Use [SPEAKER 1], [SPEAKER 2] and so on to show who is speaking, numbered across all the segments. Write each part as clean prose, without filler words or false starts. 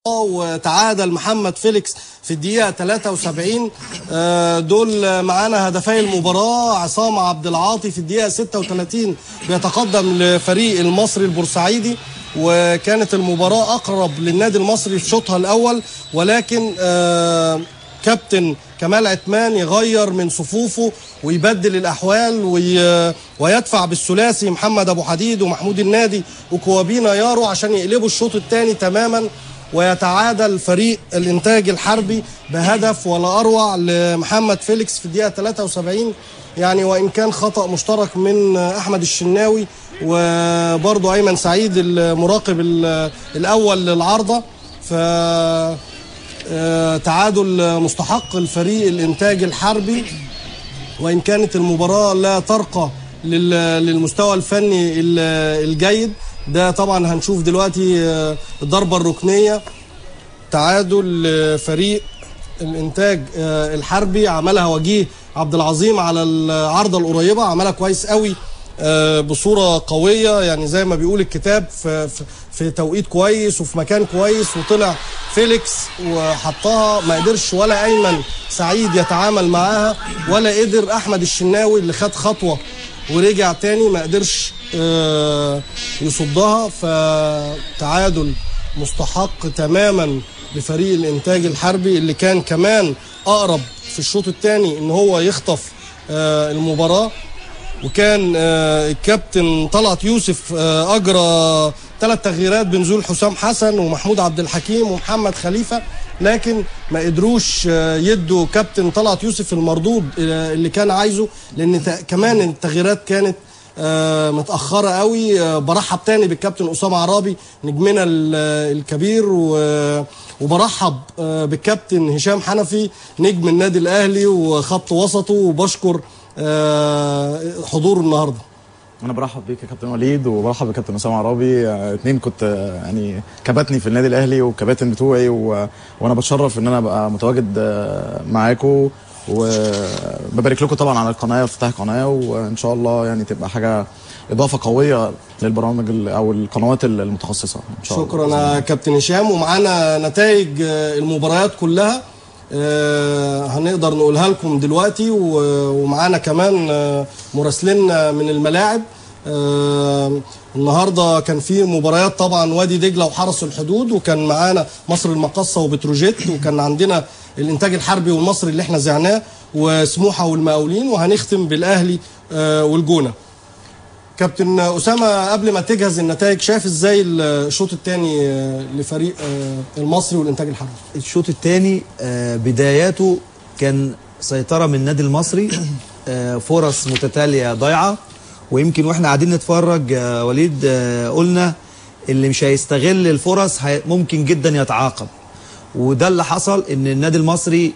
[SPEAKER 1] وتعادل محمد فيليكس في الدقيقة 73. دول معانا هدفي المباراة. عصام عبد العاطي في الدقيقة 36 بيتقدم لفريق المصري البورسعيدي، وكانت المباراة أقرب للنادي المصري في شوطها الأول، ولكن كابتن كمال عثمان يغير من صفوفه ويبدل الأحوال ويدفع بالثلاثي محمد أبو حديد ومحمود النادي وكوابينا يارو عشان يقلبوا الشوط الثاني تماما، ويتعادل فريق الإنتاج الحربي بهدف ولا أروع لمحمد فيليكس في الدقيقة 73. يعني وإن كان خطأ مشترك من أحمد الشناوي وبرضه أيمن سعيد المراقب الأول للعارضة، فتعادل مستحق الفريق الإنتاج الحربي، وإن كانت المباراة لا ترقى للمستوى الفني الجيد. ده طبعا هنشوف دلوقتي الضربة الركنية. تعادل فريق الانتاج الحربي عملها وجيه عبد العظيم على العارضة القريبة، عملها كويس قوي بصورة قوية، يعني زي ما بيقول الكتاب في توقيت كويس وفي مكان كويس، وطلع فيليكس وحطها. ما قدرش ولا أيمن سعيد يتعامل معاها، ولا قدر أحمد الشناوي اللي خد خطوة ورجع تاني ما قدرش يصدها. فتعادل مستحق تماما لفريق الانتاج الحربي اللي كان كمان اقرب في الشوط الثاني ان هو يخطف المباراة. وكان الكابتن طلعت يوسف اجرى 3 تغييرات بنزول حسام حسن ومحمود عبد الحكيم ومحمد خليفة، لكن ما قدروش يدوا كابتن طلعت يوسف المردود اللي كان عايزه، لان كمان التغييرات كانت متأخرة قوي. برحب تاني بالكابتن أسامة عرابي نجمنا الكبير، وبرحب بالكابتن هشام حنفي نجم النادي الأهلي وخط وسطه، وبشكر حضوره النهارده.
[SPEAKER 2] انا برحب بيك يا كابتن وليد، وبرحب بالكابتن اسامه عرابي، اتنين كنت يعني كباتني في النادي الاهلي والكباتن بتوعي، وانا بتشرف ان انا ابقى متواجد معاكم، وببارك لكم طبعا على القناه وافتتاح القناه، وان شاء الله يعني تبقى حاجه اضافه قويه للبرامج او القنوات المتخصصه ان شاء الله.
[SPEAKER 1] شكرا يا كابتن هشام. ومعانا نتائج المباريات كلها هنقدر نقولها لكم دلوقتي، ومعانا كمان مراسلين من الملاعب. النهارده كان في مباريات طبعا وادي دجله وحرس الحدود، وكان معانا مصر المقاصه وبتروجيت، وكان عندنا الانتاج الحربي والمصري اللي احنا زعناه، وسموحه والمقاولين، وهنختم بالاهلي والجونه. كابتن اسامه، قبل ما تجهز النتائج، شايف ازاي الشوط الثاني لفريق المصري والانتاج الحربي؟
[SPEAKER 3] الشوط الثاني بداياته كان سيطره من النادي المصري، فرص متتاليه ضايعه، ويمكن واحنا قاعدين نتفرج وليد قلنا اللي مش هيستغل الفرص ممكن جدا يتعاقب، وده اللي حصل. ان النادي المصري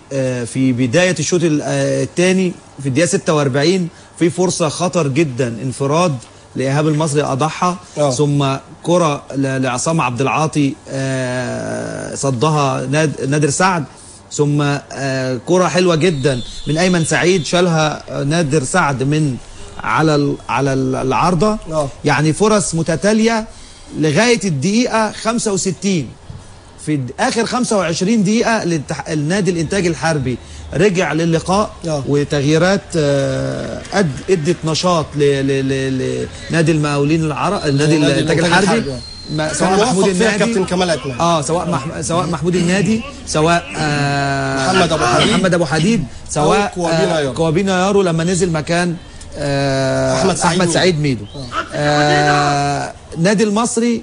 [SPEAKER 3] في بدايه الشوط الثاني في الدقيقه 46 في فرصه خطر جدا، انفراد لايهاب المصري اضحى، ثم كره لعصام عبد العاطي صدها نادر سعد، ثم كره حلوه جدا من ايمن سعيد شالها نادر سعد من على العارضه. يعني فرص متتاليه لغايه الدقيقه 65. في اخر 25 دقيقه النادي الانتاج الحربي رجع للقاء، وتغييرات ادت نشاط لنادي المقاولين النادي الانتاج الحربي، سواء محمود النادي
[SPEAKER 1] كابتن كمال عثمان،
[SPEAKER 3] سواء محمود النادي، سواء محمد ابو حديد، سواء كوابينا يارو لما نزل مكان احمد سعيد ميدو. نادي المصري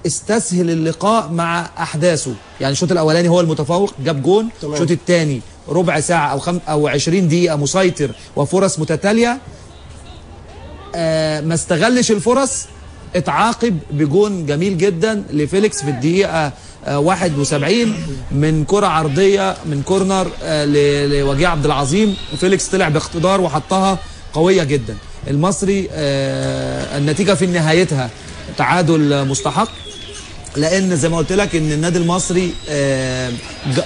[SPEAKER 3] استسهل اللقاء مع احداثه، يعني الشوط الاولاني هو المتفوق جاب جون، الشوط الثاني ربع ساعه او 20 دقيقه مسيطر وفرص متتاليه، ما استغلش الفرص، اتعاقب بجون جميل جدا لفيليكس في الدقيقه 71 من كره عرضيه من كورنر لوجيه عبد العظيم، وفيليكس طلع باقتدار وحطها قويه جدا. المصري النتيجه في نهايتها تعادل مستحق، لان زي ما قلت لك ان النادي المصري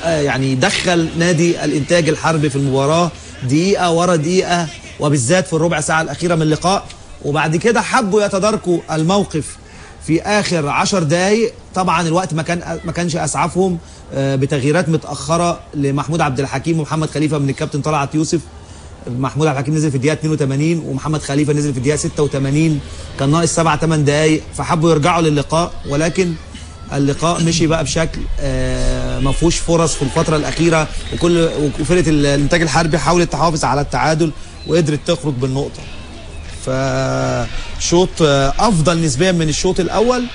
[SPEAKER 3] يعني دخل نادي الانتاج الحربي في المباراه دقيقه ورا دقيقه، وبالذات في الربع ساعه الاخيره من اللقاء، وبعد كده حبوا يتداركوا الموقف في اخر 10 دقائق طبعا الوقت ما كانش اسعفهم بتغييرات متاخره لمحمود عبد الحكيم ومحمد خليفه من الكابتن طلعت يوسف. محمود عبد الحكيم نزل في الدقيقه 82 ومحمد خليفه نزل في الدقيقه 86، كان ناقص 7-8 دقائق، فحبوا يرجعوا للقاء، ولكن اللقاء مشي بقى بشكل ما فيهوش فرص في الفتره الاخيره، وفرقه الانتاج الحربي حاولت تحافظ على التعادل وقدرت تخرج بالنقطه. فشوط افضل نسبيا من الشوط الاول،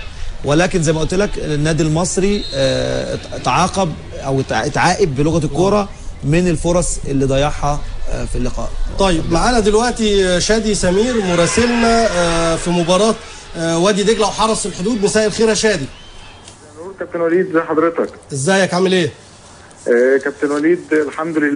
[SPEAKER 3] ولكن زي ما قلت لك النادي المصري تعاقب او اتعاقب بلغه الكوره من الفرص اللي ضيعها في اللقاء.
[SPEAKER 1] طيب معانا دلوقتي شادي سمير مراسلنا في مباراه وادي دجله وحرس الحدود. مساء الخير يا شادي.
[SPEAKER 4] كابتن وليد، ازي حضرتك؟
[SPEAKER 1] ازيك عامل ايه؟
[SPEAKER 4] كابتن وليد الحمد لله.